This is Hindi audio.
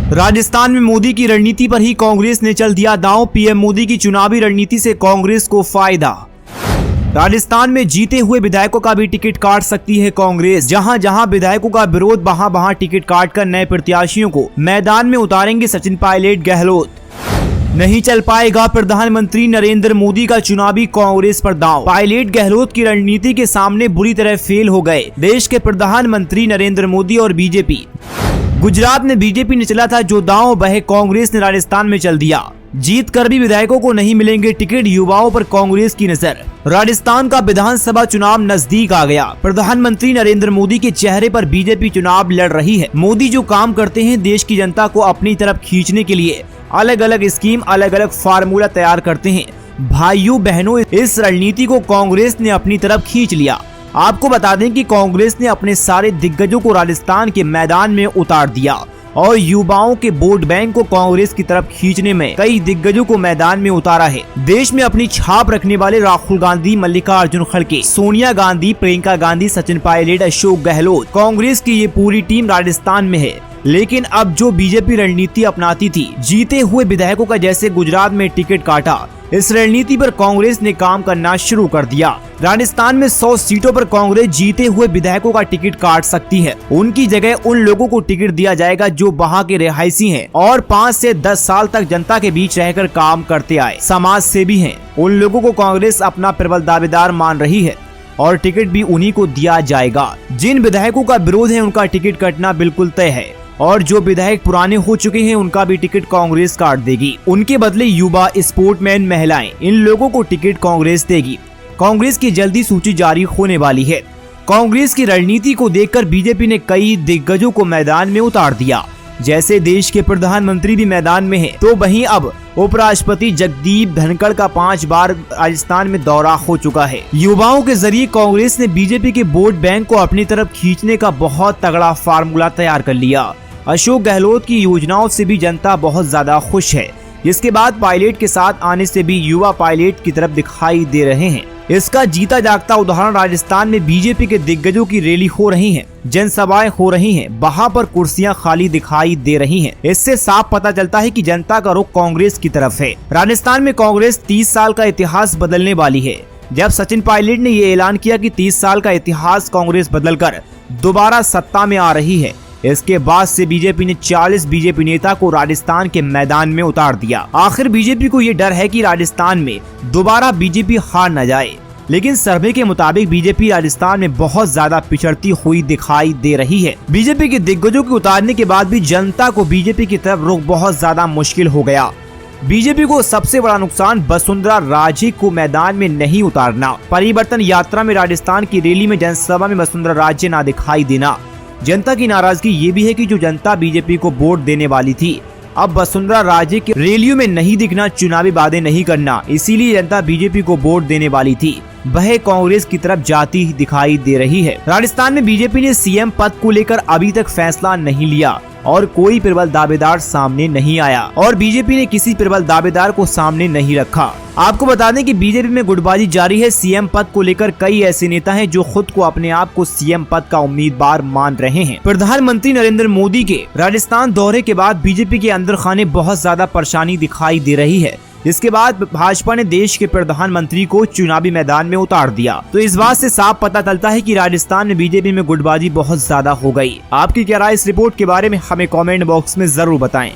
राजस्थान में मोदी की रणनीति पर ही कांग्रेस ने चल दिया दांव। पीएम मोदी की चुनावी रणनीति से कांग्रेस को फायदा। राजस्थान में जीते हुए विधायकों का भी टिकट काट सकती है कांग्रेस। जहां जहां विधायकों का विरोध, वहां टिकट काटकर नए प्रत्याशियों को मैदान में उतारेंगे सचिन पायलट गहलोत। नहीं चल पाएगा प्रधानमंत्री नरेंद्र मोदी का चुनावी कांग्रेस पर दांव। पायलट गहलोत की रणनीति के सामने बुरी तरह फेल हो गए देश के प्रधानमंत्री नरेंद्र मोदी और बीजेपी। गुजरात में बीजेपी ने चला था जो दांव, वह कांग्रेस ने राजस्थान में चल दिया। जीत कर भी विधायकों को नहीं मिलेंगे टिकट, युवाओं पर कांग्रेस की नजर। राजस्थान का विधानसभा चुनाव नजदीक आ गया। प्रधानमंत्री नरेंद्र मोदी के चेहरे पर बीजेपी चुनाव लड़ रही है। मोदी जो काम करते हैं देश की जनता को अपनी तरफ खींचने के लिए अलग अलग स्कीम, अलग अलग फार्मूला तैयार करते हैं। भाइयों बहनों, इस रणनीति को कांग्रेस ने अपनी तरफ खींच लिया। आपको बता दें कि कांग्रेस ने अपने सारे दिग्गजों को राजस्थान के मैदान में उतार दिया और युवाओं के वोट बैंक को कांग्रेस की तरफ खींचने में कई दिग्गजों को मैदान में उतारा है। देश में अपनी छाप रखने वाले राहुल गांधी, मल्लिकार्जुन खड़गे, सोनिया गांधी, प्रियंका गांधी, सचिन पायलट, अशोक गहलोत, कांग्रेस की ये पूरी टीम राजस्थान में है। लेकिन अब जो बीजेपी रणनीति अपनाती थी, जीते हुए विधायकों का जैसे गुजरात में टिकट काटा, इस रणनीति पर कांग्रेस ने काम करना शुरू कर दिया। राजस्थान में 100 सीटों पर कांग्रेस जीते हुए विधायकों का टिकट काट सकती है। उनकी जगह उन लोगों को टिकट दिया जाएगा जो वहां के रिहायशी हैं और 5 से 10 साल तक जनता के बीच रहकर काम करते आए, समाज सेवी हैं। उन लोगों को कांग्रेस अपना प्रबल दावेदार मान रही है और टिकट भी उन्हीं को दिया जाएगा। जिन विधायकों का विरोध है उनका टिकट कटना बिल्कुल तय है और जो विधायक पुराने हो चुके हैं उनका भी टिकट कांग्रेस काट देगी। उनके बदले युवा, स्पोर्टमैन, महिलाएं, इन लोगों को टिकट कांग्रेस देगी। कांग्रेस की जल्दी सूची जारी होने वाली है। कांग्रेस की रणनीति को देखकर बीजेपी ने कई दिग्गजों को मैदान में उतार दिया। जैसे देश के प्रधानमंत्री भी मैदान में है, तो वहीं अब उपराष्ट्रपति जगदीप धनखड़ का 5 बार राजस्थान में दौरा हो चुका है। युवाओं के जरिए कांग्रेस ने बीजेपी के वोट बैंक को अपनी तरफ खींचने का बहुत तगड़ा फार्मूला तैयार कर लिया। अशोक गहलोत की योजनाओं से भी जनता बहुत ज्यादा खुश है। इसके बाद पायलट के साथ आने से भी युवा पायलट की तरफ दिखाई दे रहे हैं। इसका जीता जागता उदाहरण राजस्थान में बीजेपी के दिग्गजों की रैली हो रही है, जनसभाएं हो रही हैं, वहां पर कुर्सियां खाली दिखाई दे रही हैं। इससे साफ पता चलता है कि जनता का रुख कांग्रेस की तरफ है। राजस्थान में कांग्रेस 30 साल का इतिहास बदलने वाली है। जब सचिन पायलट ने ये ऐलान किया कि 30 साल का इतिहास कांग्रेस बदलकर दोबारा सत्ता में आ रही है, इसके बाद से बीजेपी ने 40 बीजेपी नेता को राजस्थान के मैदान में उतार दिया। आखिर बीजेपी को ये डर है कि राजस्थान में दोबारा बीजेपी हार न जाए। लेकिन सर्वे के मुताबिक बीजेपी राजस्थान में बहुत ज्यादा पिछड़ती हुई दिखाई दे रही है। बीजेपी के दिग्गजों के उतारने के बाद भी जनता को बीजेपी की तरफ रुख बहुत ज्यादा मुश्किल हो गया। बीजेपी को सबसे बड़ा नुकसान वसुंधरा राजे को मैदान में नहीं उतारना, परिवर्तन यात्रा में राजस्थान की रैली में जनसभा में वसुंधरा राजे न दिखाई देना। जनता की नाराजगी ये भी है कि जो जनता बीजेपी को वोट देने वाली थी, अब वसुंधरा राजे की रैलियों में नहीं दिखना, चुनावी वादे नहीं करना, इसीलिए जनता बीजेपी को वोट देने वाली थी, वह कांग्रेस की तरफ जाती दिखाई दे रही है। राजस्थान में बीजेपी ने सीएम पद को लेकर अभी तक फैसला नहीं लिया और कोई प्रबल दावेदार सामने नहीं आया और बीजेपी ने किसी प्रबल दावेदार को सामने नहीं रखा। आपको बता दें कि बीजेपी में गुटबाजी जारी है। सीएम पद को लेकर कई ऐसे नेता हैं जो खुद को अपने आप को सीएम पद का उम्मीदवार मान रहे हैं। प्रधानमंत्री नरेंद्र मोदी के राजस्थान दौरे के बाद बीजेपी के अंदर खाने बहुत ज्यादा परेशानी दिखाई दे रही है। इसके बाद भाजपा ने देश के प्रधानमंत्री को चुनावी मैदान में उतार दिया। तो इस बात से साफ पता चलता है कि राजस्थान में बीजेपी में गुटबाजी बहुत ज्यादा हो गई। आपकी क्या राय इस रिपोर्ट के बारे में हमें कमेंट बॉक्स में जरूर बताएं।